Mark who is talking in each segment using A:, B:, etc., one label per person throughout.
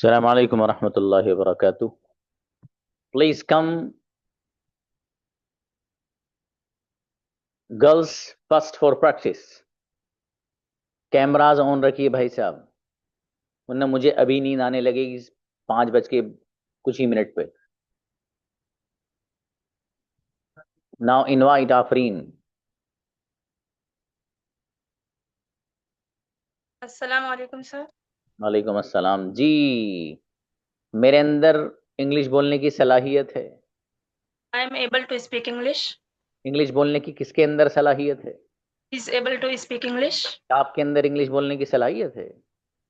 A: Assalamu alaikum wa rahmatullahi wa barakatuh. Please come, girls first for practice. Cameras on रखिए भाई साहब, वरना मुझे अभी नींद आने लगेगी 5 बज के कुछ ही मिनट पे. Now invite Afreen.
B: अस्सलाम वालेकुम सर।
A: वालेकुम अस्सलाम जी. मेरे अंदर इंग्लिश बोलने की सलाहियत है.
B: I am able to speak English.
A: English बोलने की किसके अंदर सलाहियत है?
B: Is able to speak English.
A: आपके अंदर इंग्लिश बोलने की सलाहियत है?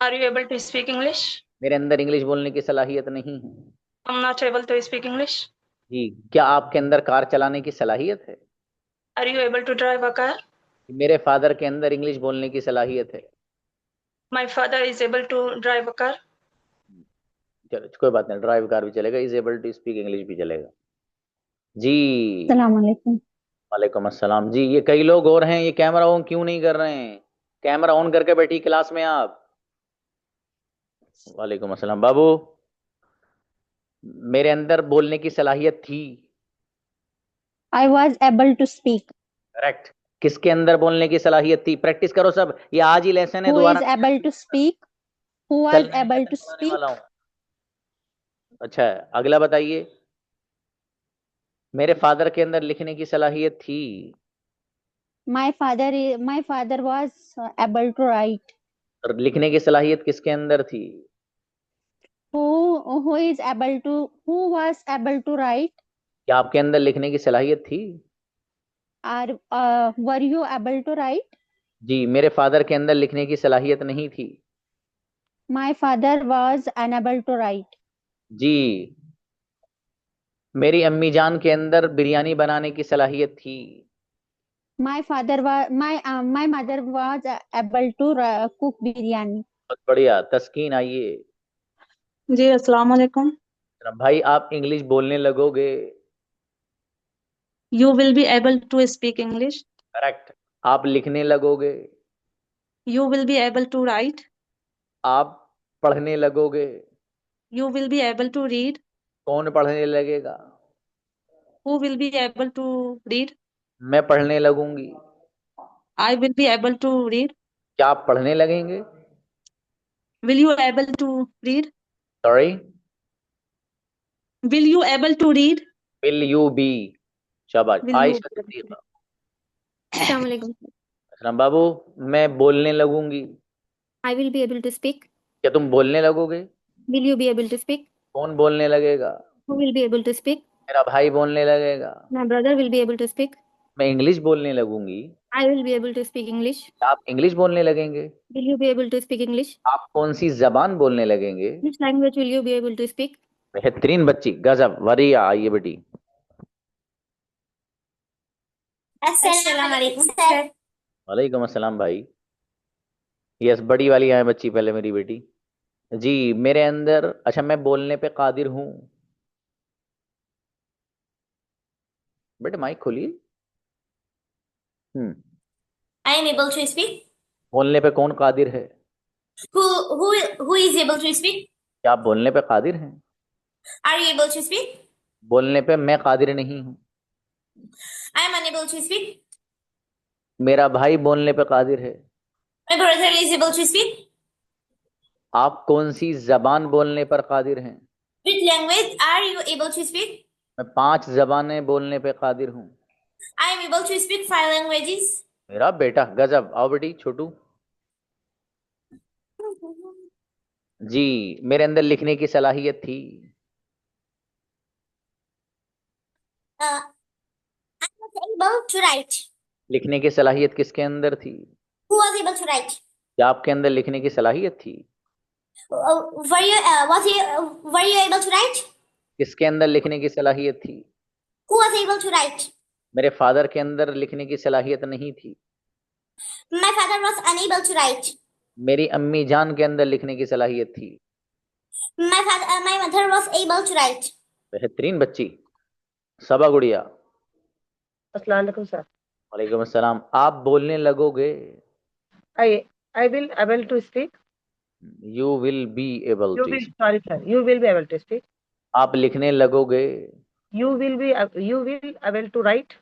B: Are you able to speak English?
A: मेरे अंदर इंग्लिश बोलने की सलाहियत नहीं है.
B: I am not able to speak English.
A: जी. क्या आपके अंदर कार चलाने की सलाहियत है?
B: Are you able to drive a car?
A: मेरे फादर के अंदर इंग्लिश बोलने की सलाहियत है.
B: My father is able to drive a car.
A: चलो कोई बात नहीं, ड्राइव कार भी चलेगा, is able to speak English भी चलेगा जी.
C: सलाम अलैकुम।
A: वालेकुम अस्सलाम जी. ये कई लोग और हैं, ये कैमरा ऑन क्यों नहीं कर रहे हैं? कैमरा ऑन करके बैठी क्लास में आप. वालेकुम अस्सलाम बाबू. मेरे अंदर बोलने की सलाहियत थी.
C: I was able to speak.
A: Correct. किसके अंदर बोलने की सलाहियत थी? प्रैक्टिस करो सब, ये आज ही लेसन है,
C: हु
A: दोबारा
C: is able to speak? Who
A: कल
C: वॉज
A: मैं
C: एबल
A: लेसन
C: टू
A: पढ़ाने वाला
C: स्पीक?
A: हूँ. अच्छा है, अगला बताइए. मेरे फादर के अंदर लिखने की सलाहियत थी.
C: My father was able to write.
A: और लिखने की सलाहियत किसके अंदर थी?
C: Who is able to who was able to write?
A: क्या आपके अंदर लिखने की सलाहियत थी?
C: Are were you able to write?
A: जी. मेरे फादर के अंदर लिखने की सलाहियत नहीं थी.
C: My father was unable to write.
A: जी. मेरी अम्मी जान के अंदर बिरयानी बनाने की सलाहियत थी.
C: My mother was able to cook biryani.
A: बहुत बढ़िया. तस्कीन आइए.
D: जी अस्सलाम वालेकुम।
A: भाई आप इंग्लिश बोलने लगोगे.
D: You will be able to speak English.
A: Correct. आप लिखने लगोगे.
D: You will be able to write.
A: आप पढ़ने लगोगे.
D: You will be able to read.
A: कौन पढ़ने लगेगा?
D: Who will be able to read.
A: मैं पढ़ने लगूंगी.
D: I will be able to read.
A: क्या आप पढ़ने लगेंगे?
D: Will you able to read.
A: Sorry.
D: Will you able to read.
A: Will you be. शाबाश.
D: Will you
A: Ayesha Siddiqa.
E: अस्सलाम वालेकुम।
A: असलम बाबू. मैं बोलने लगूंगी.
E: I will be able to speak.
A: क्या तुम बोलने लगोगे?
E: Will you be able to speak?
A: कौन बोलने लगेगा?
E: Who will be able to speak?
A: मेरा भाई बोलने लगेगा.
E: My brother will be able to speak.
A: मैं इंग्लिश बोलने लगूंगी.
E: I will be able to speak English.
A: आप इंग्लिश बोलने लगेंगे.
E: Will you be able to speak English?
A: आप कौन सी जबान बोलने लगेंगे?
E: Which language will you be able to speak?
A: बेहतरीन बच्ची, गजब, वरिया. आइए बेटी.
F: अस्सलाम वालेकुम सर।
A: वालेकुम अस्सलाम भाई. यस, बड़ी वाली आए बच्ची पहले, मेरी बेटी. जी. मेरे अंदर, अच्छा, मैं बोलने पे कादिर हूँ. बेटे माइक खोलिए.
F: I am able to speak.
A: बोलने पे कौन कादिर है?
F: Who who is able to speak?
A: क्या आप बोलने पे कादिर हैं?
F: Are you able to speak?
A: बोलने पे मैं कादिर नहीं हूँ.
F: I am unable to speak.
A: मेरा भाई बोलने पे कादिर है.
F: My brother is able to speak.
A: आप कौन सी जबान बोलने पर कादिर हैं?
F: Which language are you able to speak?
A: मैं 5 जबानें बोलने पे कादिर हूँ.
F: I am able to speak 5 languages.
A: मेरा बेटा गजब. आओ बेटी छोटू. जी. मेरे अंदर लिखने की सलाहियत थी.
F: I was able to write.
A: लिखने की सलाहियत किसके अंदर थी?
F: Who was able to write?
A: क्या आपके अंदर लिखने की सलाहियत थी?
F: Were you able to write?
A: किसके अंदर लिखने की सलाहियत थी?
F: Who was able to write?
A: मेरे फादर के अंदर लिखने की सलाहियत नहीं थी.
F: My father was unable to write.
A: मेरी अम्मी जान के अंदर लिखने की सलाहियत थी.
F: My mother was able to write.
A: बेहतरीन बच्ची. सबा गुड़िया.
G: अस्सलाम वालेकुम सर।
A: वालेकुम अस्सलाम. आप बोलने लगोगे.
G: I will able to speak.
A: You will be able
G: You
A: to.
G: will, sorry, sir. You will be able to speak.
A: आप लिखने लगोगे.
G: You will able to write.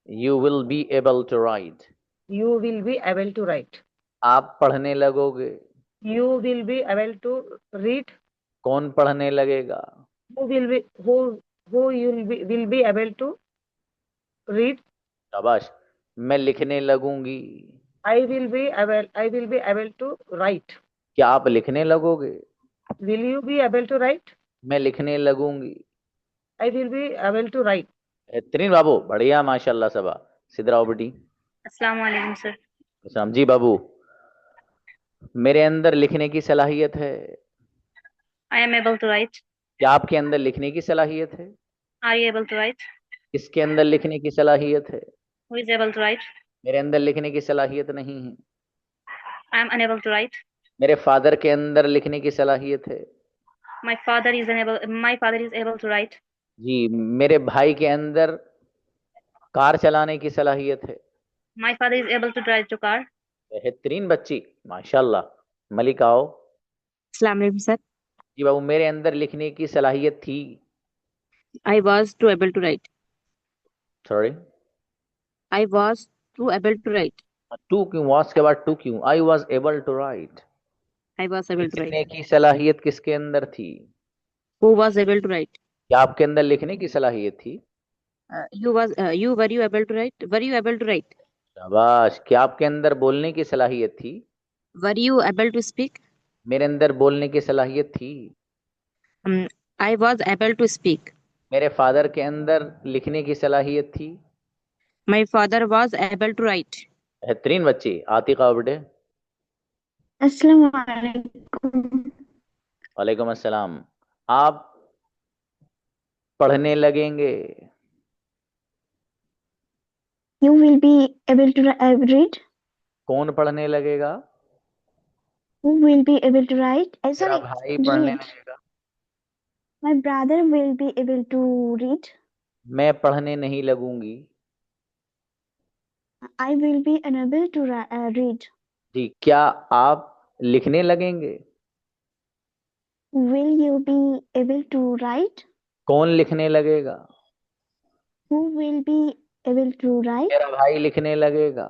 A: You will be able to write.
G: You will be able to write.
A: आप पढ़ने लगोगे.
G: You will be able to read.
A: कौन पढ़ने लगेगा?
G: Who will be able to read.
A: शाबाश. मैं लिखने लगूंगी.
G: I will be able to write.
A: क्या आप लिखने लगोगे?
G: Will you be able to write?
A: मैं लिखने लगूंगी.
G: I will be able to write.
A: बेहतरीन बाबू, बढ़िया, माशाल्लाह सबा. सिद्धराव बेटी.
B: अस्सलाम वालेकुम सर.
A: सलाम जी बाबू. मेरे अंदर लिखने की सलाहियत है.
B: I am able to write.
A: क्या आपके अंदर लिखने की सलाहियत है?
B: Are you able to write?
A: किसके अंदर लिखने की सलाहियत है?
B: Who is able to write?
A: मेरे अंदर लिखने की सलाहियत नहीं है.
B: I am unable to write.
A: मेरे फादर के अंदर लिखने की सलाहियत है.
B: My father is able to write.
A: जी. मेरे भाई के अंदर कार चलाने की सलाहियत है.
B: My father is able to drive the car.
A: बेहतरीन बच्ची, माशाल्लाह. मलिक आओ.
D: अस्सलाम वालेकुम सर.
A: जी बाबू, मेरे अंदर लिखने की सलाहियत थी.
D: I was too able to write.
A: Sorry.
D: I was too able to write.
A: Too क्यों? वॉज के बाद टू क्यों? I was able to write.
D: I was able to
A: लिखने
D: write.
A: की सलाहियत किसके अंदर थी?
D: Who was able to write?
A: क्या आपके अंदर लिखने की सलाहियत थी?
D: Were you able to write? Were you able to write?
A: शाबाश. क्या आपके अंदर बोलने की सलाहियत थी?
D: Were you able to speak?
A: मेरे अंदर बोलने की सलाहियत थी.
D: I was able to speak.
A: मेरे फादर के अंदर लिखने की सलाहियत थी.
D: My father was able to write.
A: बेहतरीन बच्ची. आतिका बेटे.
C: अस्सलाम वालेकुम.
A: वालेकुम अस्सलाम. आप पढ़ने लगेंगे.
C: You will be able to read.
A: कौन पढ़ने लगेगा?
C: Who will be able to write?
A: मेरा
C: Sorry,
A: भाई पढ़ने
C: read.
A: लगेगा.
C: My brother will be able to read.
A: मैं पढ़ने नहीं लगूंगी.
C: I will be unable to read.
A: जी. क्या आप लिखने लगेंगे?
C: Will you be able to write?
A: कौन लिखने लगेगा?
C: Who will be able to write?
A: मेरा भाई लिखने लगेगा.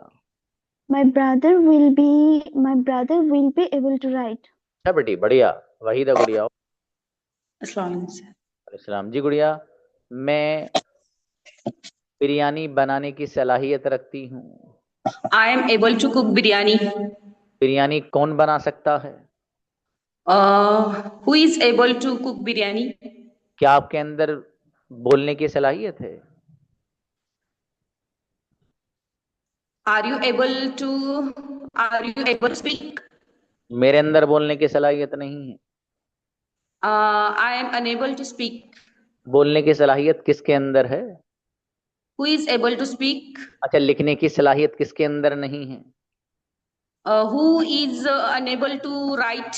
C: My brother will be able to write.
A: अच्छा बेटी, बढ़िया. वहीदा गुड़िया.
H: अस्सलाम वालेकुम सर.
A: सलाम जी गुड़िया. मैं बिरयानी बनाने की सलाहियत रखती हूँ.
H: I am able to cook biryani.
A: Biryani कौन बना सकता है?
H: Who is able to cook biryani?
A: क्या आपके अंदर बोलने की सलाहियत है?
H: Are you able to speak?
A: मेरे अंदर बोलने की सलाहियत नहीं है.
H: I am unable to speak.
A: बोलने की सलाहियत किसके अंदर है?
H: Who is able to speak?
A: अच्छा, लिखने की सलाहियत किसके अंदर नहीं है?
H: Who is unable to write?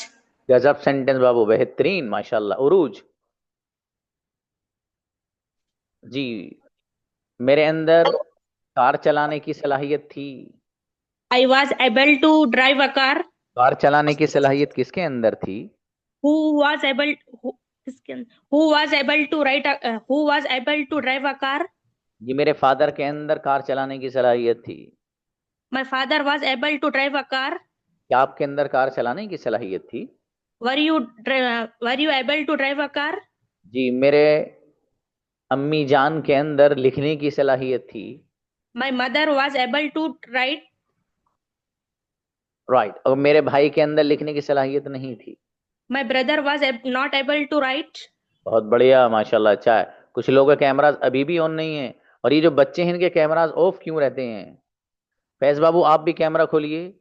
A: गजब सेंटेंस बाबू, बेहतरीन, माशाल्लाह. उरूज जी. मेरे अंदर कार चलाने की सलाहियत थी.
B: I was able to drive a car.
A: Car चलाने की सलाहियत किसके अंदर थी?
B: Who was able to write who was able to drive a car?
A: जी. मेरे फादर के अंदर कार चलाने की सलाहियत थी.
B: My father was able to drive a car.
A: क्या आपके अंदर कार चलाने की सलाहियत थी?
B: Were you able to drive a car?
A: जी. मेरे अम्मी जान के अंदर लिखने की सलाहियत थी.
B: My mother was able to write.
A: Right. और मेरे भाई के अंदर लिखने की सलाहियत नहीं थी.
B: My brother was not able to write.
A: बहुत बढ़िया, माशाल्लाह. अच्छा है. कुछ लोगों के कैमरास अभी भी ऑन नहीं है, और ये जो बच्चे हैं इनके कैमरास ऑफ क्यों रहते हैं? फैज बाबू, आप भी कैमरा खोलिए.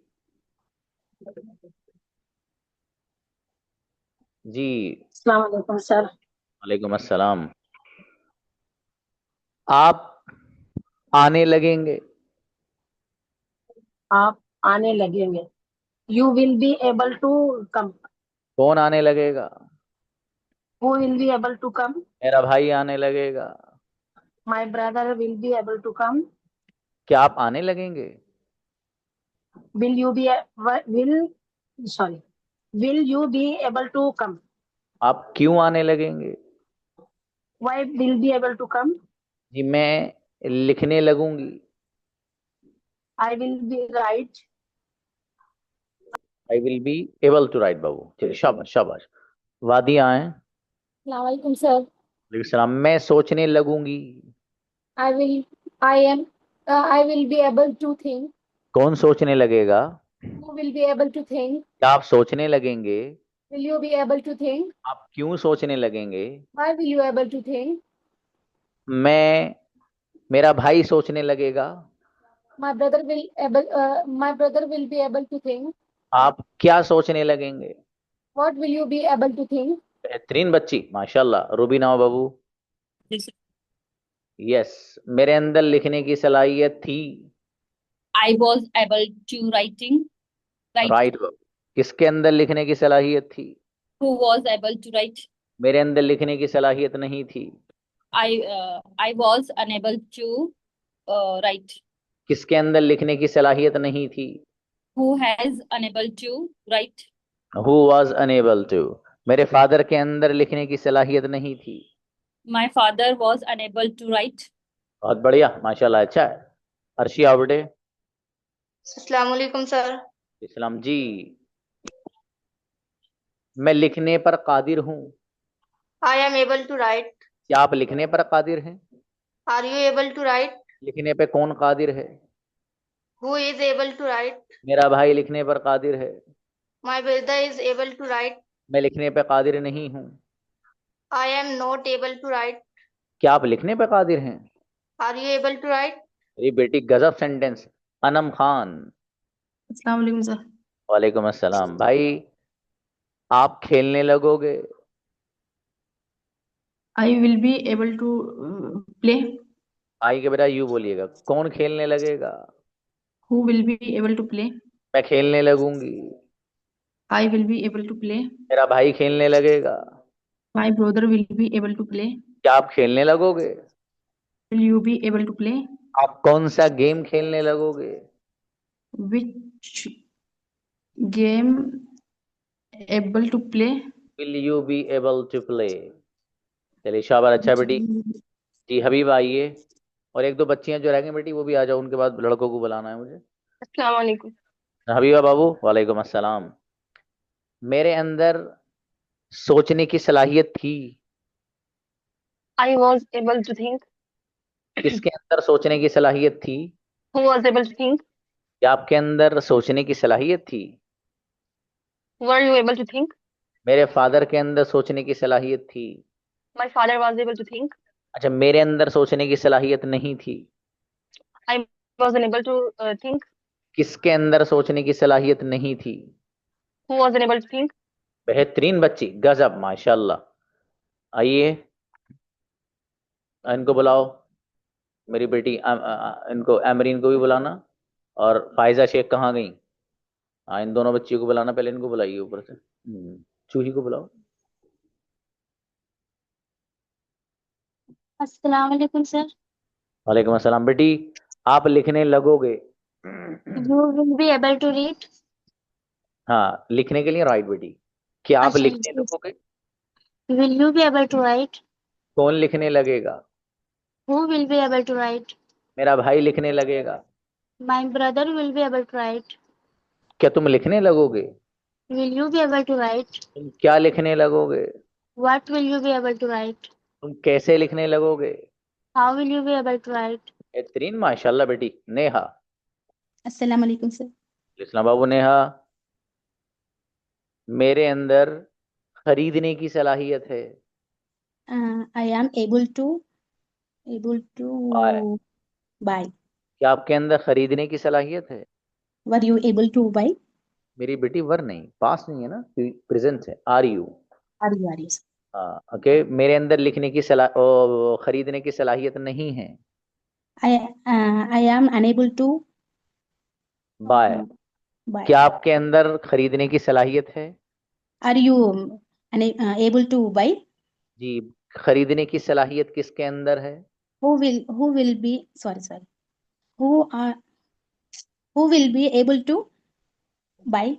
A: जी.
G: अस्सलाम वालेकुम सर.
A: वालेकुम अस्सलाम. आप आने लगेंगे.
G: आप आने लगेंगे. You will be able to come.
A: कौन आने लगेगा?
G: Who will be able to come?
A: मेरा भाई आने लगेगा.
G: My brother will be able to come.
A: क्या आप आने लगेंगे?
G: Will you be will sorry will you be able to come?
A: आप क्यों आने लगेंगे?
G: Why will be able to come?
A: जी मैं लिखने लगूंगी।
G: I will be right.
A: I will be able to write बाबू। चलिए शाबाश शाबाश। वादिया आए।
I: Assalamualaikum, sir.
A: वालेकुम सलाम। मैं सोचने लगूंगी।
I: I will, I will be able to think.
A: कौन सोचने लगेगा?
I: Who will be able to think?
A: क्या आप सोचने लगेंगे?
I: Will you be able to think?
A: आप क्यों सोचने लगेंगे?
I: Why will you able to think?
A: मेरा भाई सोचने लगेगा।
I: My brother will be able to think.
A: आप क्या सोचने लगेंगे?
I: What will you be able to think?
A: बेहतरीन बच्ची माशाल्लाह। रूबीना बाबू।
D: Yes, sir.
A: यस, मेरे अंदर लिखने की सलाहियत थी।
H: I was able to writing. Right.
A: Right बाबू। किसके अंदर लिखने की सलाहियत थी?
H: Who was able to write?
A: मेरे अंदर लिखने की सलाहियत नहीं थी।
H: I was unable to write.
A: किसके अंदर लिखने की सलाहियत नहीं थी?
H: Who has unable to write?
A: Who was unable to. मेरे फादर के अंदर लिखने की सलाहियत नहीं थी।
H: My father was unable to write.
A: बहुत बढ़िया माशाल्लाह। अच्छा है। अर्शी आओ बेटे।
F: अस्सलाम वालेकुम सर।
A: इस्लाम जी। मैं लिखने पर कादिर हूँ।
F: I am able to write.
A: क्या आप लिखने पर कादिर हैं?
F: Are you able to write?
A: लिखने पे कौन कादिर है?
F: Who is able to write?
A: मेरा भाई लिखने पर कादिर है।
F: My brother is able to write.
A: मैं लिखने पे कादिर नहीं हूँ।
F: I am not able to write.
A: क्या आप लिखने पे कादिर हैं?
F: Are you able to write?
A: अरे बेटी गजब sentence. Anam Khan.
D: Assalamu alaikum, sir.
A: वालेकुम अस्सलाम। भाई आप खेलने लगोगे।
D: I will be able to play.
A: आई के बेटा यू बोलिएगा। कौन खेलने लगेगा?
D: Who will be able to play?
A: मैं खेलने लगूंगी।
D: I will be able to play.
A: मेरा भाई खेलने लगेगा।
D: My brother will be able to play.
A: क्या आप खेलने लगोगे?
D: Will you be able to play?
A: आप कौन सा गेम खेलने लगोगे?
D: Which game able to play?
A: Will you be able to play. चलिए शाबाश। अच्छा बेटी। जी हबीब आइए। और एक दो बच्चियां जो रह गई बेटी वो भी आ जाओ। उनके बाद लड़कों को बुलाना है मुझे।
F: अस्सलाम वालेकुम।
A: हबीबा बाबू। वालेकुम अस्सलाम। मेरे अंदर सोचने की सलाहियत थी।
F: I was able to think.
A: किसके अंदर सोचने की सलाहियत थी?
F: Who was able to think?
A: क्या आपके अंदर सोचने की सलाहियत थी?
F: Were you able to think?
A: मेरे फादर के अंदर सोचने की सलाहियत थी।
F: My father was able to think.
A: अच्छा मेरे अंदर सोचने की सलाहियत नहीं थी।
F: I was unable to think.
A: किसके अंदर सोचने की सलाहियत नहीं थी?
F: Who was unable to think?
A: बेहतरीन बच्ची गजब माशाल्लाह। आइए इनको बुलाओ। मेरी बेटी इनको एमरीन को भी बुलाना। और फायजा शेख कहाँ गई? हाँ इन दोनों बच्चियों को बुलाना। पहले इनको बुलाइए ऊपर से। चूही को बुलाओ।
C: अस्सलाम वालेकुम सर।
A: वालेकुम अस्सलाम। बेटी आप लिखने लगोगे।
C: You will be able to read.
A: हाँ लिखने के लिए राइट बेटी। क्या आप
C: अच्छा,
A: लिखने
C: yes.
A: लगोगे?
C: Will you be able to write?
A: कौन लिखने लगेगा?
C: Who will be able to write?
A: मेरा भाई लिखने लगेगा।
C: My brother will be able to write.
A: क्या तुम लिखने लगोगे?
C: Will you be able to write?
A: तुम क्या लिखने लगोगे?
C: What will you be able to write?
A: तुम कैसे लिखने लगोगे?
C: How will you be able to write?
A: बेहतरीन माशाल्लाह बेटी। नेहा।
E: अस्सलाम वालेकुम सर।
A: इस्लाम बाबू। नेहा मेरे अंदर खरीदने की सलाहियत है।
E: I am able to
A: Buy.
E: buy.
A: क्या आपके अंदर खरीदने की सलाहियत है?
E: Were you able to buy?
A: मेरी बेटी वर नहीं पास नहीं है ना प्रेजेंट है। Are you?
E: Are you sir?
A: Okay मेरे अंदर लिखने की खरीदने की सलाहियत नहीं है।
E: I am unable to
A: buy.
E: buy.
A: क्या आपके अंदर खरीदने की सलाहियत है?
E: Are you able to buy?
A: जी खरीदने की सलाहियत किसके अंदर है?
E: Who will be sorry. Who will be able to buy?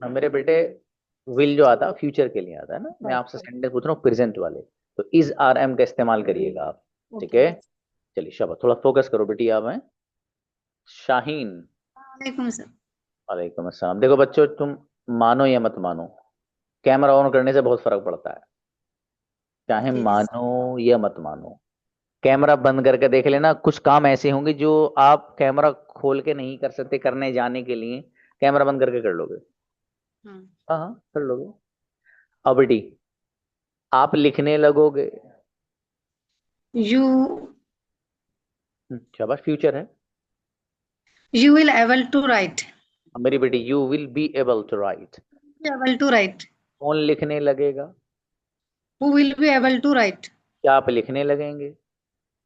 A: मेरे बेटे विल जो आता है फ्यूचर के लिए आता है ना, मैं आपसे सेंटेंस पूछ रहा हूँ प्रेजेंट वाले, तो इज आर एम का इस्तेमाल करिएगा आप, ठीक है। चलिए शाबाश, थोड़ा फोकस करो बेटी आप हैं। शाहीन।
E: वालेकुम सर।
A: वालेकुम अस्सलाम। देखो बच्चों, तुम मानो या मत मानो, कैमरा ऑन करने से बहुत फर्क पड़ता है, चाहे मानो या मत मानो। कैमरा बंद करके देख लेना, कुछ काम ऐसे होंगे जो आप कैमरा खोल के नहीं कर सकते, करने जाने के लिए कैमरा बंद करके कर लोगे। हाँ हाँ कर लोगे। अब बेटी आप लिखने लगोगे।
E: You
A: शाबाश, फ्यूचर है।
E: you will able to write.
A: अब मेरी बेटी, you will be able to write.
E: Able to write.
A: कौन लिखने लगेगा?
E: Who will be able to write?
A: क्या आप लिखने लगेंगे?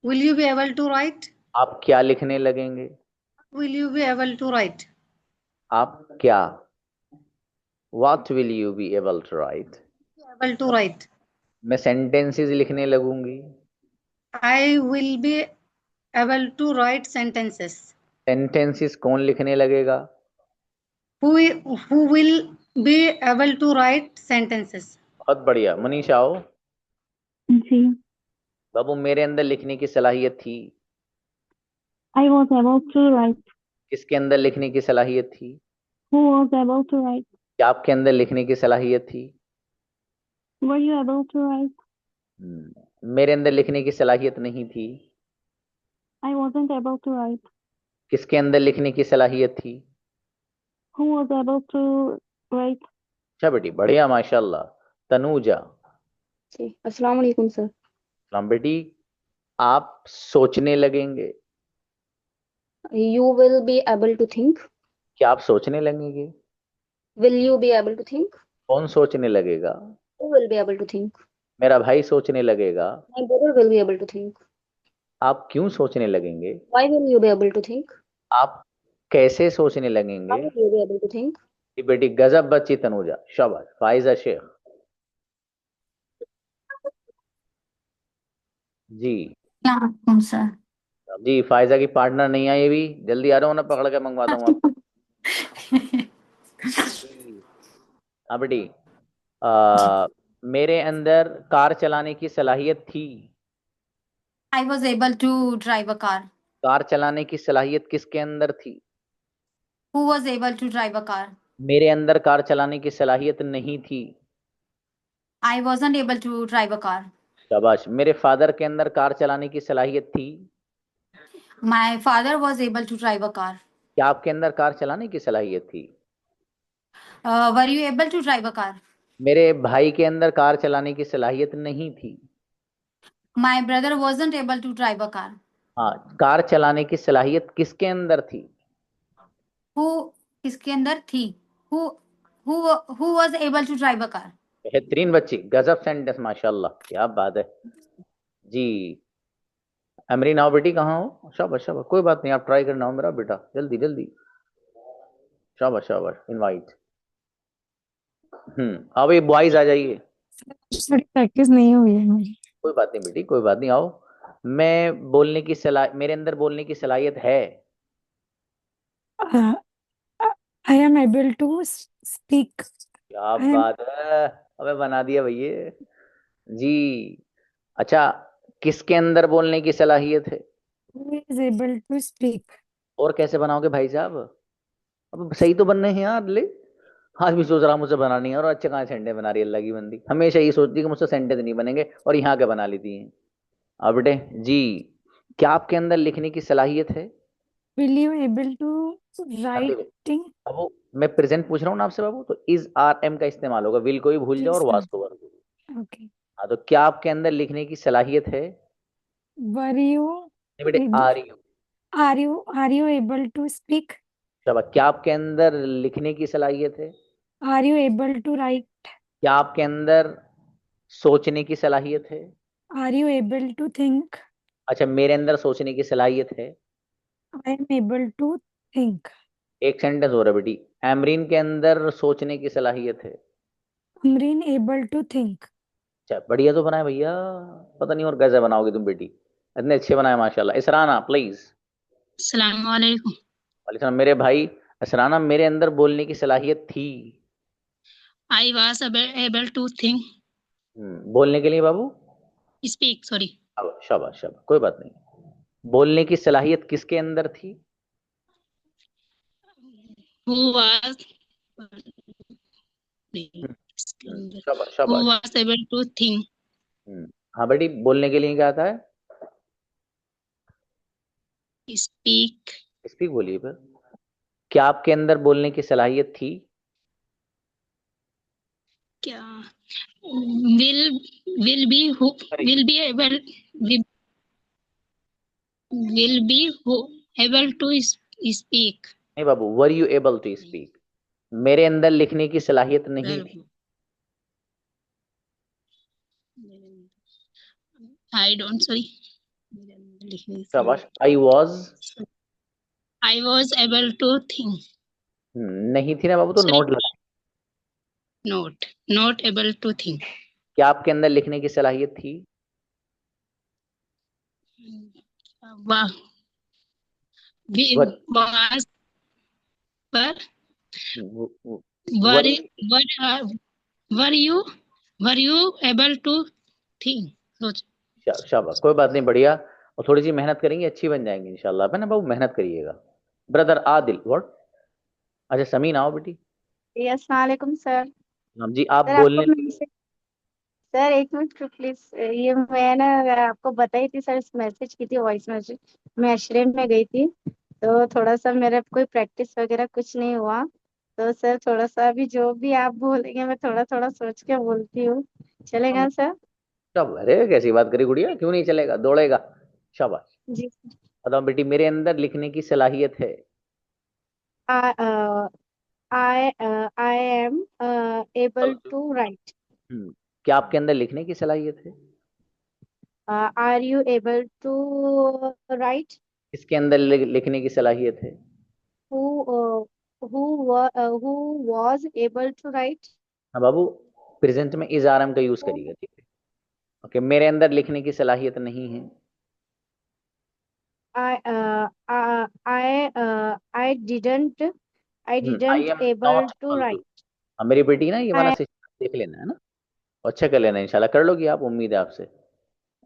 E: Will you be able to write?
A: आप क्या लिखने लगेंगे?
E: Will you be able to write?
A: आप क्या, What will you be able to write?
E: Able to write.
A: मैं सेंटेंसेस लिखने लगूंगी।
E: I will be able to write sentences.
A: Sentences कौन लिखने लगेगा?
E: Who will be able to write sentences?
A: बहुत बढ़िया। मनीषा आओ।
C: जी।
A: बाबू, मेरे अंदर लिखने की सलाहियत थी।
C: I was able to write.
A: किसके अंदर लिखने की सलाहियत थी?
C: Who was able to write?
A: क्या आपके अंदर लिखने की सलाहियत थी?
C: Were you able to write?
A: मेरे अंदर लिखने की सलाहियत नहीं थी।
C: I wasn't able to write.
A: किसके अंदर लिखने की सलाहियत थी?
C: Who was able to write?
A: अच्छा बेटी, बढ़िया, माशाल्लाह। तनुजा।
J: जी, अस्सलाम वालेकुम सर।
A: सलाम बेटी। आप सोचने लगेंगे।
J: You will be able to think.
A: क्या आप सोचने लगेंगे?
J: Will you be able to think?
A: कौन सोचने लगेगा?
J: Who will be able to think?
A: मेरा भाई सोचने लगेगा।
J: My brother will be able to think.
A: आप क्यों सोचने लगेंगे?
J: Why will you be able to think?
A: आप कैसे सोचने
J: How
A: लगेंगे?
J: will you be able to think?
A: ये बेटी गजब बच्ची तनुजा, शाबाश। फाइजा शेख जी।
E: सर।
A: जी, फाइजा की पार्टनर नहीं आई अभी, जल्दी आ रहा हूँ ना, पकड़ के मंगवा दूंगा आपको। हाँ बेटी, मेरे अंदर कार चलाने की सलाहियत थी।
E: I was able to drive a car.
A: Car चलाने की सलाहियत किसके अंदर थी?
E: Who was able to drive a car?
A: मेरे अंदर कार चलाने की सलाहियत नहीं थी।
E: I wasn't able to drive a car.
A: शाबाश। मेरे फादर के अंदर कार चलाने की सलाहियत थी।
E: My father was able to drive a car.
A: क्या आपके अंदर कार चलाने की सलाहियत थी?
E: Were you able to drive a car?
A: मेरे भाई के अंदर कार चलाने की सलाहियत नहीं थी।
E: My brother wasn't able to drive a car.
A: हाँ, कार चलाने की सलाहियत किसके अंदर थी?
E: Who किसके अंदर थी? Who was able to drive a car?
A: बेहतरीन बच्ची, गजब सेंटेंस, माशाल्लाह, क्या बात है जी। अमरीन आओ बेटी, कहाँ हो? शाबाश शाबाश, कोई बात नहीं, आप ट्राई करना हो मेरा बेटा, जल्दी जल्दी। शाबाश शाबाश, इनवाइट। आओ ये बॉयज आ जाइए।
I: थोड़ी प्रैक्टिस नहीं हुई है मेरी।
A: कोई बात नहीं बेटी, कोई बात नहीं, आओ। मैं बोलने की मेरे अंदर बोलने की सलाहियत है।
I: I am able to speak.
A: क्या बात है, अबे बना दिया भैया जी। अच्छा, किसके अंदर बोलने की सलाहियत है?
I: Who is able to speak?
A: और कैसे बनाओगे भाई साहब? अब सही तो बनने हैं यार, ले। आज भी सोच रहा मुझसे बनानी है, और अच्छे कहाँ सेंटेंस बना रही है, अल्लाह की बंदी हमेशा ये सोचती है कि मुझसे सेंटेंस नहीं बनेंगे, और यहाँ के बना लेती हैं। अब बेटे जी, क्या आपके अंदर लिखने की सलाहियत है?
I: Will you able to writing?
A: अब वो मैं प्रेजेंट पूछ रहा हूँ ना आपसे बाबू, तो इज आर एम का इस्तेमाल होगा, विल को भी भूल जाओ और
I: Yes,
A: वाज को भूल जाओ।
I: Okay.
A: हाँ, तो क्या आपके अंदर लिखने की सलाहियत है?
I: Were you
A: नहीं बेटे, are you.
I: are you able to speak?
A: शाबाश। क्या आपके अंदर लिखने की सलाहियत है?
I: Are you able to write?
A: क्या आपके अंदर सोचने की सलाहियत है?
I: Are you able to think?
A: अच्छा, मेरे अंदर सोचने की सलाहियत है।
I: I am able to think.
A: एक सेंटेंस हो रहा है बेटी, एमरीन के अंदर सोचने की सलाहियत है।
I: Amreen able to think.
A: अच्छा, बढ़िया तो बनाए भैया, पता नहीं और कैसे बनाओगे तुम बेटी, इतने अच्छे बनाए माशाल्लाह। इसराना प्लीज।
H: अस्सलाम वालेकुम।
A: मेरे भाई इसराना, मेरे अंदर बोलने की सलाहियत थी।
H: I was able to think,
A: बोलने के लिए बाबू?
H: speak, sorry.
A: शाबाश शाबाश शाबाश, कोई बात नहीं। बोलने की सलाहियत किसके अंदर थी?
H: Who was
A: शाबाश
H: who
A: शाबाश।
H: was able to think,
A: हाँ बेटी, बोलने के लिए क्या आता है?
H: speak,
A: स्पीक बोलिए फिर। क्या आपके अंदर बोलने की सलाहियत थी?
H: क्या will be who will be able will be who able to speak.
A: नहीं बाबू, were you able to speak? मेरे अंदर लिखने की सलाहियत नहीं थी।
H: I don't, sorry.
A: शाबाश।
H: I was able to think.
A: नहीं थी ना बाबू, तो
H: Sorry.
A: नोट लगा।
H: Not able to think.
A: क्या आपके अंदर लिखने की सलाहियत थी?
H: Wow.
A: What?
H: Was were were you able to think? सोच।
A: शाबाश, कोई बात नहीं, बढ़िया। और थोड़ी सी मेहनत करेंगे, अच्छी बन जाएंगे इंशाल्लाह, है ना बाबू? मेहनत करिएगा। Brother Adil, what? अच्छा समीन, आओ बेटी।
K: अस्सलाम वालेकुम सर।
A: हम जी, आप
K: सर
A: बोलने।
K: आपको सर एक मिनट प्लीज, ये मैं ना आपको बताई थी सर, इस मैसेज की थी, वॉइस मैसेज। मैं अशरे में गई थी, तो थोड़ा सा मेरा कोई प्रैक्टिस वगैरह कुछ नहीं हुआ। तो सर थोड़ा सा अभी जो भी आप बोलेंगे मैं थोड़ा थोड़ा सोच के बोलती हूँ, चलेगा सर?
A: सब, अरे कैसी बात करी गुड़िया, क्यों नहीं चलेगा, दौड़ेगा। शाबाश।
K: जी।
A: बताओ बेटी, मेरे अंदर लिखने की सलाहियत है।
K: I am able to write.
A: क्या आपके अंदर लिखने की सलाहियत है?
K: Are you able to write?
A: किसके अंदर लिखने की सलाहियत है?
K: who was able to write?
A: हाँ बाबू, प्रेजेंट में इज आर एम का यूज करिएगा, ठीक है? ओके, मेरे अंदर लिखने की सलाहियत नहीं है।
K: I didn't
A: I am
K: able
A: not
K: to
A: able
K: write.
A: To. मेरी बेटी ना, ये वाला
K: I
A: सेशन देख लेना, है ना? और अच्छा कर लेना, इंशाल्लाह कर लोगी आप, उम्मीद है आपसे।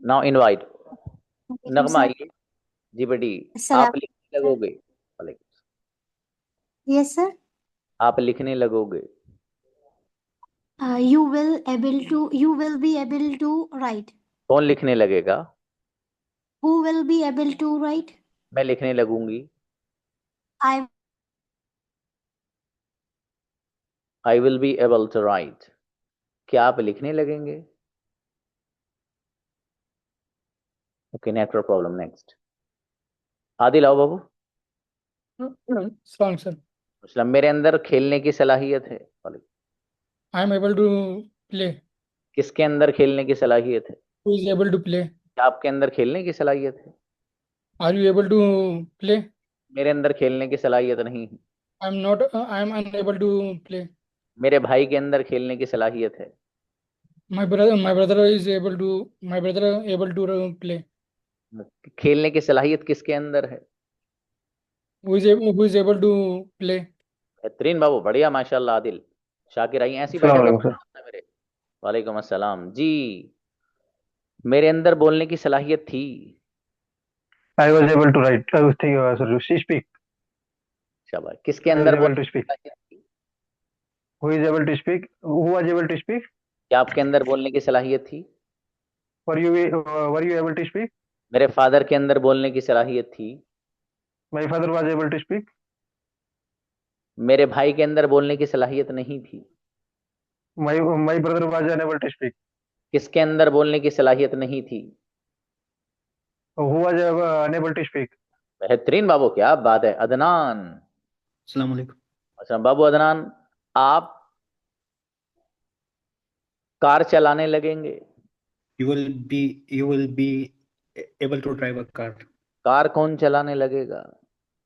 A: नाउ इनवाइट नगमा, आइए जी बेटी। आप लिखने लगोगे।
C: Yes, sir.
A: आप लिखने लगोगे।
C: You will be able to write.
A: कौन लिखने लगेगा?
C: Who will be able to write?
A: मैं लिखने लगूंगी।
C: I
A: I will be able to write. क्या आप लिखने लगेंगे? Okay, network problem. Next Adil, आओ बाबू।
L: सलाम सर।
A: मुस्लिम, मेरे अंदर खेलने की सलाहियत है।
L: I am able to play.
A: किसके अंदर खेलने की सलाहियत है?
L: Who is able to play?
A: क्या आपके अंदर खेलने की सलाहियत है?
L: Are you able to play?
A: मेरे अंदर खेलने की सलाहियत नहीं है।
L: I am unable to play.
A: मेरे भाई के अंदर खेलने की सलाहियत है।
L: My brother able to play.
A: खेलने की सलाहियत किसके अंदर है?
L: Who is able to play?
A: बेहतरीन बाबू, बढ़िया, माशाल्लाह। आदिल, शाकिर, आई ऐसी बैठे मेरे। वालेकुम अस्सलाम जी। मेरे अंदर बोलने की सलाहियत थी।
M: I was able to write. I was thinking, sorry, speak.
A: शाबाश। किसके अंदर बोलने की सलाहियत थी?
M: Who is able to speak? Who was able to speak?
A: क्या आपके अंदर बोलने की सलाहियत थी?
M: Were you able to speak?
A: मेरे फादर के अंदर बोलने की सलाहियत थी।
M: My father was able to speak.
A: मेरे भाई के अंदर बोलने की सलाहियत नहीं थी।
M: My brother was unable to speak.
A: किसके अंदर बोलने की सलाहियत नहीं थी?
M: Who was unable to speak?
A: बेहतरीन बाबू, क्या बात है। अदनान,
N: अस्सलाम वालेकुम।
A: अच्छा बाबू अदनान, आप कार चलाने लगेंगे।
N: You will be able to drive a car.
A: Car कौन चलाने लगेगा?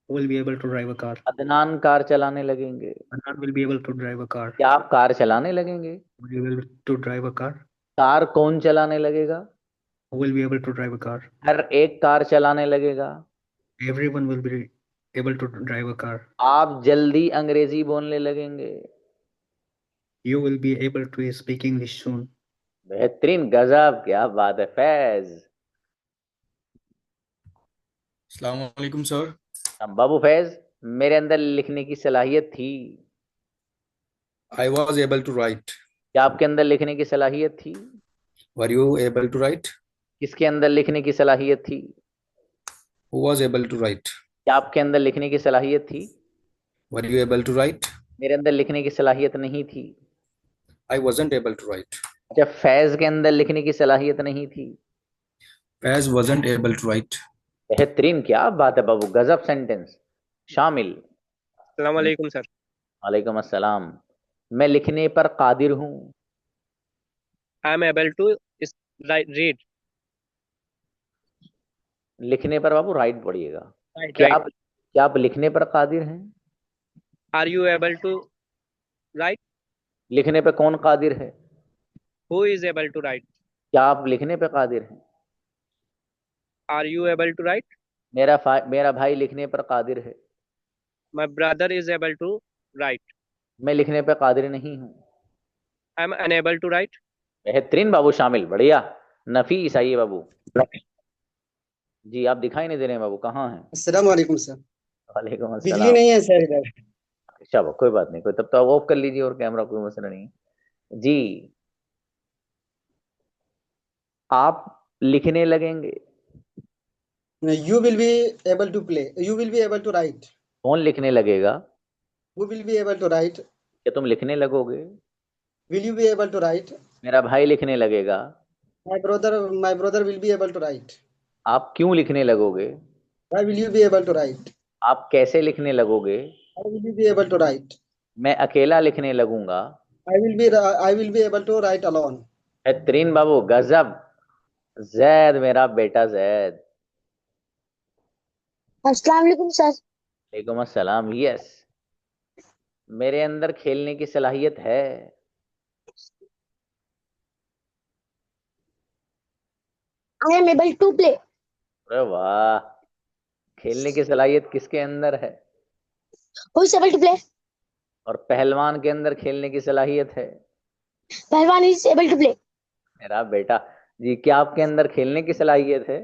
N: Who will be able to drive a car?
A: Adnan car चलाने लगेंगे।
N: Adnan will be able to drive a car.
A: क्या आप कार चलाने लगेंगे?
N: Will you be able to drive a car?
A: Car कौन चलाने लगेगा?
N: Who will be able to drive a car?
A: हर एक कार चलाने लगेगा।
N: Everyone will be able to drive a car.
A: आप जल्दी अंग्रेजी बोलने लगेंगे।
N: You will be able to speak English soon.
A: बेहतरीन, गजब, क्या बात है फैज।
O: अस्सलाम वालेकुम सर।
A: बाबू फैज, मेरे अंदर लिखने की सलाहियत थी।
O: I was able to write.
A: क्या आपके अंदर लिखने की सलाहियत थी?
O: Were you able to write?
A: किसके अंदर लिखने की सलाहियत थी?
O: Who was able to write?
A: क्या आपके अंदर लिखने की सलाहियत थी?
O: Were you able to write?
A: मेरे अंदर लिखने की सलाहियत नहीं थी।
O: I wasn't able to write.
A: अच्छा, फैज के अंदर लिखने की सलाहियत नहीं थी।
O: Faz wasn't able to write.
A: बेहतरीन, क्या बात है बाबू, गजब सेंटेंस। शामिल।
P: अस्सलाम वालेकुम सर।
A: वालेकुम अस्सलाम। मैं लिखने पर कादिर हूँ।
P: I am able to read.
A: लिखने पर बाबू राइट पढ़िएगा।
P: राइट
A: क्या आप लिखने पर कादिर हैं?
P: Are you able to write?
A: लिखने पे कौन कादिर है?
P: Who is able to write?
A: क्या आप लिखने पे कादिर हैं?
P: Are you able to write?
A: मेरा भाई लिखने पर कादिर है।
P: My brother is able to write.
A: मैं लिखने पे कादिर नहीं हूँ।
P: I am unable to write.
A: बेहतरीन बाबू, शामिल, बढ़िया, नफीस। आइए बाबू जी, आप दिखाई नहीं दे रहे हैं बाबू, कहाँ हैं?
Q: अस्सलाम वालेकुम सर।
A: वालेकुम
Q: बिजली
A: अस्सलाम।
Q: नहीं है सर इधर।
A: चलो कोई बात नहीं, कोई, तब तो आप ऑफ कर लीजिए और कैमरा, कोई मसला नहीं है जी। आप लिखने लगेंगे।
Q: You will be able to play, you will be able to write.
A: कौन लिखने लगेगा?
Q: Who will be able to write.
A: क्या तुम लिखने लगोगे?
Q: Will you be able to write.
A: मेरा भाई लिखने लगेगा।
Q: My brother will be able to write.
A: आप क्यों लिखने लगोगे?
Q: Why will you be able to write.
A: आप कैसे लिखने लगोगे?
Q: Why will you be able to write.
A: मैं अकेला लिखने लगूंगा।
Q: I will be able to write alone.
A: बेहतरीन बाबू, गजब। जैद, मेरा बेटा जैद।
I: अस्सलाम वालेकुम सर।
A: वालेकुम अस्सलाम। यस, मेरे अंदर खेलने की सलाहियत है।
I: I am able to play.
A: अरे वाह, खेलने की सलाहियत किसके अंदर है?
I: Who is able to play.
A: और पहलवान के अंदर खेलने की सलाहियत है।
I: पहलवान इज एबल टू प्ले।
A: मेरा बेटा जी, क्या आपके अंदर खेलने की सलाहियत है?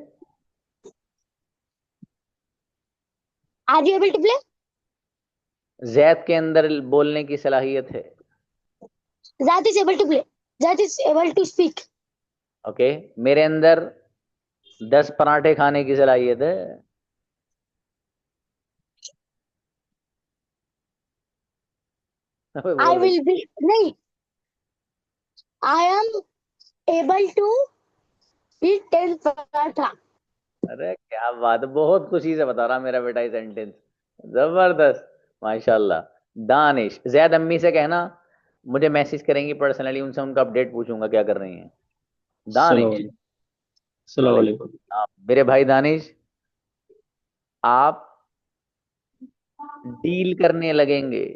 I: Are you able to play.
A: Zaid के अंदर बोलने की सलाहियत है।
I: That is able to play. That is able to speak.
A: Okay, मेरे अंदर 10 पराठे खाने की सलाहियत है।
I: आई विल बी नहीं, I am able to eat 10 paratha.
A: अरे क्या बात है, बहुत खुशी से बता रहा मेरा बेटा ये सेंटेंस, जबरदस्त, माशाल्लाह। दानिश, जैद अम्मी से कहना मुझे मैसेज करेंगी पर्सनली, उनसे उनका अपडेट पूछूंगा क्या कर रही हैं। दानिश,
R: अस्सलाम वालेकुम।
A: मेरे भाई दानिश, आप डील करने लगेंगे।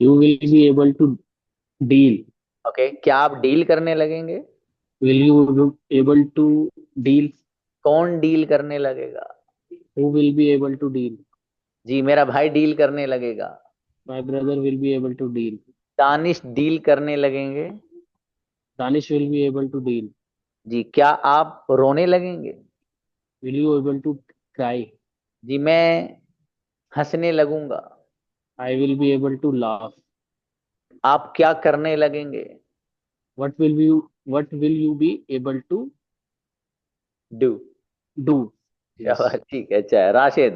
R: You will be able to deal.
A: Okay, क्या आप डील करने लगेंगे?
R: Will you be able to deal?
A: कौन डील करने लगेगा?
R: Who will be able to deal?
A: जी, मेरा भाई डील करने लगेगा।
R: My brother will be able to deal.
A: Danish deal करने लगेंगे।
R: Danish will be able to deal.
A: जी, क्या आप रोने लगेंगे?
R: Will you able to cry?
A: जी, मैं हंसने लगूंगा।
R: I will be able to laugh.
A: आप क्या करने लगेंगे?
R: What will you be able to
A: do.
R: do? Yes.
A: शाबाश, ठीक है, अच्छा है। राशिद।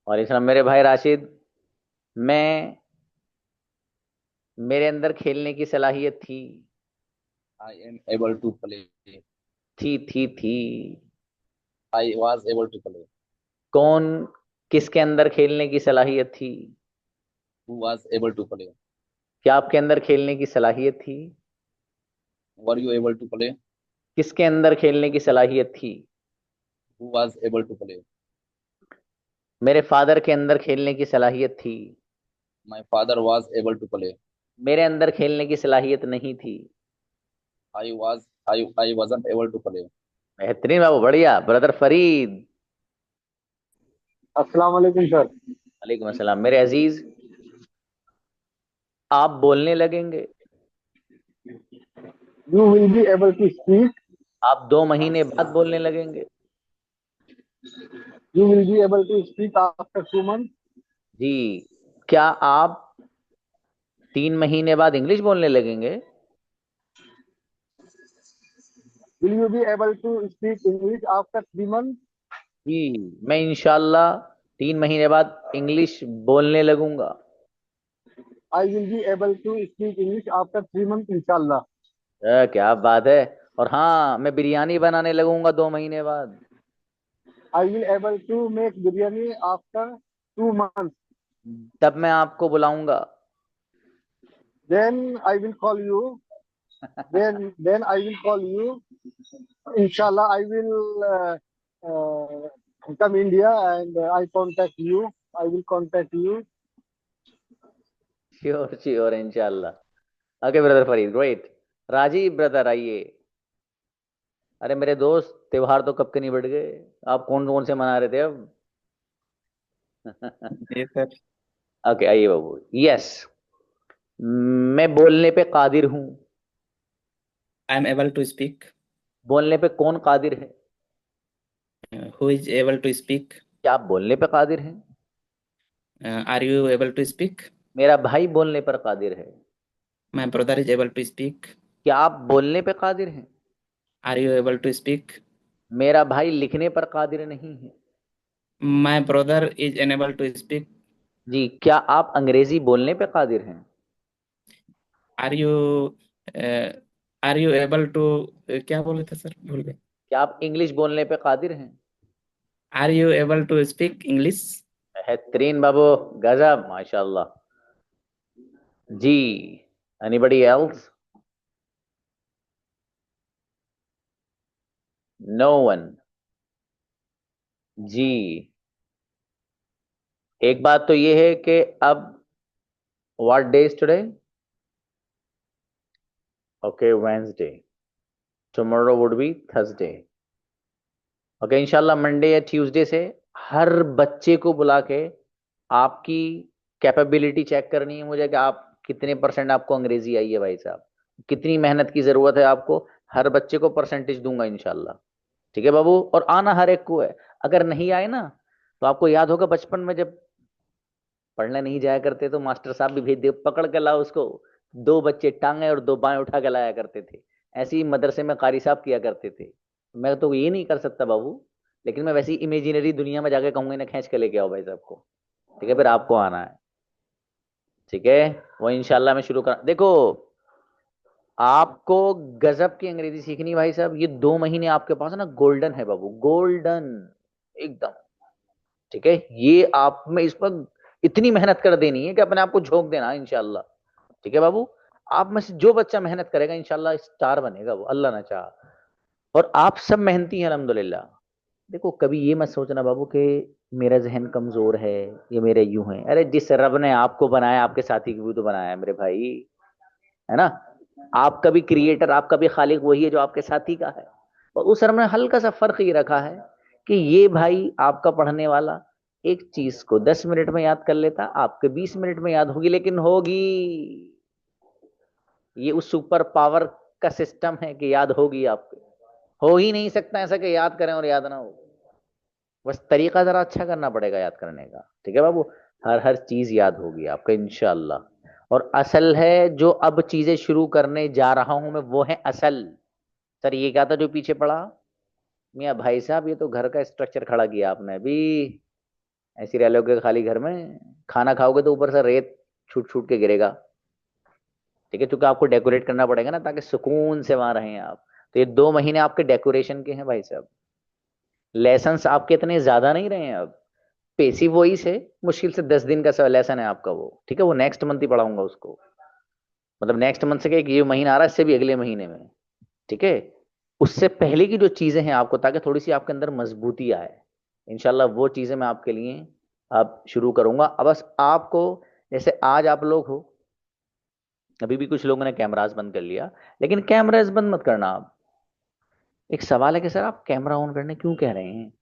A: और इस्लाम, मेरे भाई राशिद, मेरे अंदर खेलने की सलाहियत थी।
S: I am able to play.
A: थी।
S: I was able to play.
A: कौन, किसके अंदर खेलने की सलाहियत थी?
S: Who was able to play?
A: क्या आपके अंदर खेलने की सलाहियत थी?
S: Were you able to play?
A: किसके अंदर खेलने की सलाहियत थी?
S: Who was able to play?
A: मेरे फादर के अंदर खेलने की सलाहियत थी।
S: My father was able to play.
A: मेरे अंदर खेलने की सलाहियत नहीं थी।
S: I wasn't able to play.
A: बेहतरीन बाबू, बढ़िया। ब्रदर फरीद।
M: अस्सलाम वालेकुम सर।
A: वालेकुम अस्सलाम। मेरे अजीज, आप बोलने लगेंगे।
M: You will be able to speak.
A: आप 2 महीने बाद बोलने लगेंगे।
M: You will be able to speak after 2 months.
A: जी, क्या आप 3 महीने बाद इंग्लिश बोलने लगेंगे?
M: Will you be able to speak English after 3 months?
A: जी, मैं इंशाल्लाह 3 महीने बाद इंग्लिश बोलने लगूंगा।
M: I will be able to speak English after 3 months, inshallah.
A: क्या बात है। और हाँ, मैं बिरयानी बनाने लगूंगा 2 महीने बाद।
M: I will able to make biryani after 2 months.
A: तब मैं आपको बुलाऊंगा।
M: Then I will call you. Then I will call you. Inshallah, I will come India and I contact you. I will contact you.
A: Sure sure इंशाल्लाह। Okay brother Farid, great. Rajiv brother आइए। अरे मेरे दोस्त, त्योहार तो कब के नहीं बढ़ गए। आप कौन कौन से मना रहे थे अब?
S: Yes, sir.
A: ओके आइए बाबू। यस, मैं बोलने पे कादिर हूं।
S: I am able to speak.
A: बोलने पे कौन कादिर है?
S: Who is able to speak?
A: क्या आप बोलने पे कादिर हैं?
S: Are you able to speak?
A: मेरा भाई बोलने पर कादिर है।
S: My brother is able to speak.
A: क्या आप बोलने पे कादिर हैं?
S: Are you able to speak?
A: मेरा भाई लिखने पर कादिर नहीं है।
S: My brother is unable to speak.
A: जी, क्या आप अंग्रेजी बोलने पे कादिर हैं?
S: Are you uh, are you able to क्या बोले थे सर, भूल गए।
A: क्या आप इंग्लिश बोलने पे कादिर हैं?
S: Are you able to speak English?
A: बेहतरीन बाबू, गजब, माशाल्लाह। जी, एनीबडी एल्स? No one. जी, एक बात तो ये है कि अब what day is today? Okay, Wednesday. Tomorrow would be Thursday. Okay, इंशाल्लाह मंडे या ट्यूसडे से हर बच्चे को बुला के आपकी कैपेबिलिटी चेक करनी है मुझे कि आप कितने परसेंट आपको अंग्रेजी आई है भाई साहब, कितनी मेहनत की जरूरत है आपको। हर बच्चे को परसेंटेज दूंगा इंशाल्लाह। ठीक है बाबू? और आना हर एक को है। अगर नहीं आए ना, तो आपको याद होगा बचपन में जब पढ़ने नहीं जाया करते तो मास्टर साहब भी भेज दे, पकड़ के लाओ उसको। 2 बच्चे टांगे और 2 बाएं उठा के लाया करते थे। ऐसे ही मदरसे में कारी साहब किया करते थे। मैं तो ये नहीं कर सकता बाबू, लेकिन मैं वैसी इमेजिनरी दुनिया में जाके कहूंगा इन्हें खींच के लेके आओ भाई साहब को। ठीक है, फिर आपको आना है। ठीक है, वो इंशाल्लाह मैं शुरू कर। देखो, आपको गजब की अंग्रेजी सीखनी भाई साहब। ये 2 महीने आपके पास है ना, गोल्डन है बाबू, गोल्डन एकदम। ठीक है, ये आप में इस पर इतनी मेहनत कर देनी है कि अपने आप को झोंक देना इंशाल्लाह। ठीक है बाबू? आप में से जो बच्चा मेहनत करेगा इंशाल्लाह स्टार बनेगा वो, अल्लाह ना चाह। और आप सब मेहनती हैं अल्हम्दुलिल्लाह। देखो, कभी ये मत सोचना बाबू कि मेरा जहन कमजोर है या मेरे यूं है। अरे जिस रब ने आपको बनाया, आपके साथी को भी तो बनाया है मेरे भाई, है ना? आपका भी क्रिएटर, आपका भी खालिक वही है जो आपके साथी का है। और उस रब ने हल्का सा फर्क ये रखा है कि ये भाई आपका पढ़ने वाला एक चीज को 10 मिनट में याद कर लेता, आपके 20 मिनट में याद होगी, लेकिन होगी। ये उस सुपर पावर का सिस्टम है कि याद होगी आपके। हो ही नहीं सकता ऐसा कि याद करें और याद ना हो। बस तरीका जरा अच्छा करना पड़ेगा याद करने का। ठीक है बाबू? हर चीज याद होगी आपका इंशाल्लाह। और असल है जो अब चीजें शुरू करने जा रहा हूं मैं, वो है असल। सर ये क्या था जो पीछे पड़ा? मियाँ भाई साहब, ये तो घर का स्ट्रक्चर खड़ा किया आपने अभी। ऐसी रह लोगे खाली घर में, खाना खाओगे तो ऊपर से रेत छूट छूट के गिरेगा। ठीक है, क्योंकि आपको डेकोरेट करना पड़ेगा ना, ताकि सुकून से वहां रहें आप। तो ये 2 महीने आपके डेकोरेशन के हैं भाई साहब। लेसन्स आपके इतने ज्यादा नहीं रहे हैं अब। पेसिव वॉइस है, मुश्किल से 10 दिन का लेसन है आपका वो। ठीक है, वो नेक्स्ट मंथ ही पढ़ाऊंगा उसको। मतलब नेक्स्ट मंथ से क्या, ये महीना आ रहा है, इससे भी अगले महीने में। ठीक है, उससे पहले की जो चीजें हैं आपको, ताकि थोड़ी सी आपके अंदर मजबूती आए, इंशाल्लाह वो चीजें मैं आपके लिए अब शुरू करूंगा। अब बस आपको, जैसे आज आप लोग हो, अभी भी कुछ लोगों ने कैमरास बंद कर लिया, लेकिन कैमरास बंद मत करना आप। एक सवाल है कि सर आप कैमरा ऑन करने क्यों कह रहे हैं?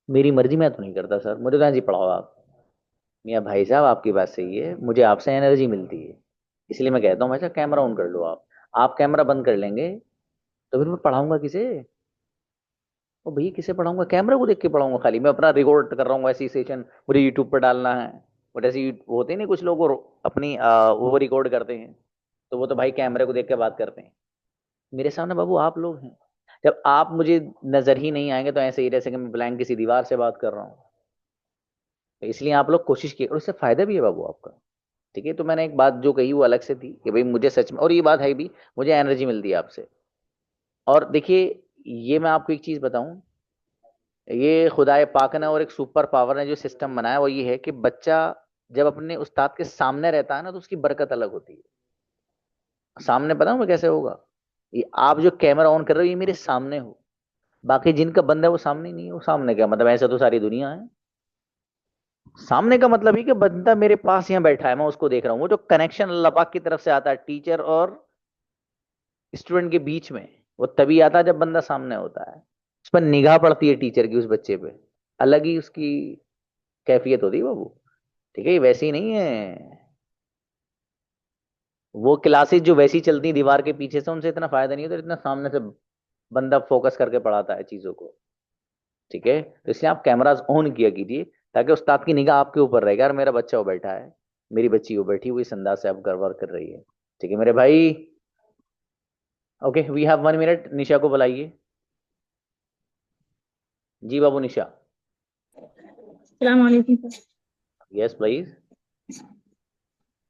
A: मेरी मर्जी, मैं तो नहीं करता सर, मुझे तो ऐसे ही पढ़ाओ आप। मियाँ भाई साहब आपकी बात सही है, मुझे आपसे एनर्जी मिलती है, इसलिए मैं कहता हूँ भाई साहब कैमरा ऑन कर लो। आप कैमरा बंद कर लेंगे तो फिर मैं पढ़ाऊंगा किसे? ओ भैया किसे पढ़ाऊंगा? कैमरा को देख के पढ़ाऊंगा? खाली मैं अपना रिकॉर्ड कर रहा हूँ ऐसी सेशन, मुझे यूट्यूब पर डालना है। बट ऐसे होते नहीं कुछ लोग अपनी वो रिकॉर्ड करते हैं, तो वो तो भाई कैमरे को देख के बात करते हैं। मेरे सामने बाबू आप लोग हैं, जब आप मुझे नजर ही नहीं आएंगे तो ऐसे ही जैसे कि मैं ब्लैंक किसी दीवार से बात कर रहा हूँ। तो इसलिए आप लोग कोशिश किए, और इससे फायदा भी है बाबू आपका। ठीक है, तो मैंने एक बात जो कही वो अलग से थी कि भाई मुझे सच में, और ये बात है भी, मुझे एनर्जी मिलती है आपसे। और देखिए, ये मैं आपको एक चीज बताऊं, ये खुदाए पाक ने और एक सुपर पावर ने जो सिस्टम बनाया वो ये है कि बच्चा जब अपने उस्ताद के सामने रहता है ना तो उसकी बरकत अलग होती है। सामने पता हूँ मैं कैसे होगा? ये आप जो कैमरा ऑन कर रहे हो ये मेरे सामने हो, बाकी जिनका बंदा है वो सामने नहीं है। वो सामने क्या मतलब? ऐसा तो सारी दुनिया है। सामने का मतलब ही कि बंदा मेरे पास यहाँ बैठा है, मैं उसको देख रहा हूँ। वो जो कनेक्शन अल्लाह पाक की तरफ से आता है टीचर और स्टूडेंट के बीच में, वो तभी आता है जब बंदा सामने होता है। उस पर निगाह पड़ती है टीचर की उस बच्चे पे, अलग ही उसकी कैफियत होती है बाबू। ठीक है, ये वैसे ही नहीं है। वो क्लासेस जो वैसी चलती हैं दीवार के पीछे से, उनसे इतना फायदा नहीं होता इतना सामने से बंदा फोकस करके पढ़ाता है चीजों को। ठीक है, तो इसलिए आप कैमरास ऑन किया कीजिए ताकि उस्ताद की निगाह आपके ऊपर रहेगा। यार मेरा बच्चा वो बैठा है, मेरी बच्ची वो बैठी हुई, इस अंदाज से आप वर्क कर रही है। ठीक है मेरे भाई। Okay, we have 1 minute. Nisha को बुलाइए। जी बाबू निशा।
T: अस्सलाम वालेकुम सर।
A: Yes please.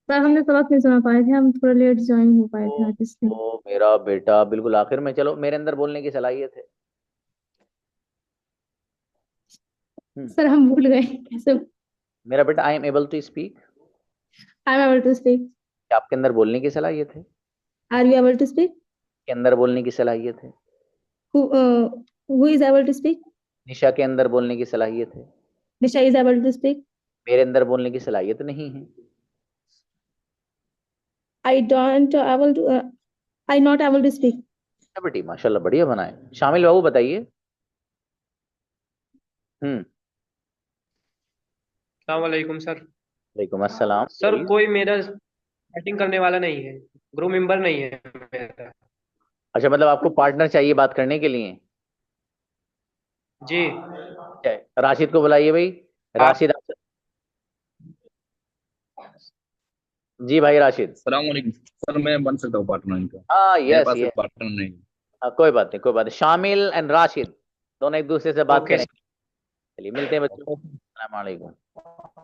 T: सर हमने सबक नहीं सुना पाए थे, हम थोड़ा लेट ज्वाइन हो पाए थे आज इसलिए।
A: ओ मेरा बेटा, बिल्कुल आखिर में। चलो, मेरे अंदर बोलने की सलाहियत है।
T: सर हम भूल गए कैसे।
A: मेरा बेटा, I am able to speak.
T: I am able to speak.
A: आपके अंदर बोलने की सलाहियत है?
T: Are you able to speak?
A: के अंदर बोलने की सलाहियत है?
T: Who is able to speak?
A: Nisha के अंदर बोलने की सलाहियत है?
T: Nisha is able to speak.
A: मेरे अंदर बोलने की सलाहियत नहीं है।
T: I don't able to I not able to speak.
A: बेटी माशाल्लाह बढ़िया बनाए। शामिल बाबू बताइए।
P: अस्सलाम वालेकुम सर।
A: वालेकुम अस्सलाम।
P: सर कोई मेरा बैटिंग करने वाला नहीं है, ग्रुप मेंबर नहीं है मेरा।
A: अच्छा, मतलब आपको पार्टनर चाहिए बात करने के लिए?
P: जी।
A: राशिद को बुलाइए भाई। राशिद जी भाई राशिद।
U: सलाम वालेकुम सर, मैं बन सकता हूँ पार्टनर इनका?
A: हाँ
U: मेरे
A: यस
U: पास
A: यस।
U: पार्टनर नहीं।
A: कोई बात नहीं, कोई बात नहीं। शामिल एंड राशिद दोनों एक दूसरे से बात करेंगे। चलिए मिलते हैं बच्चों। अस्सलाम वालेकुम।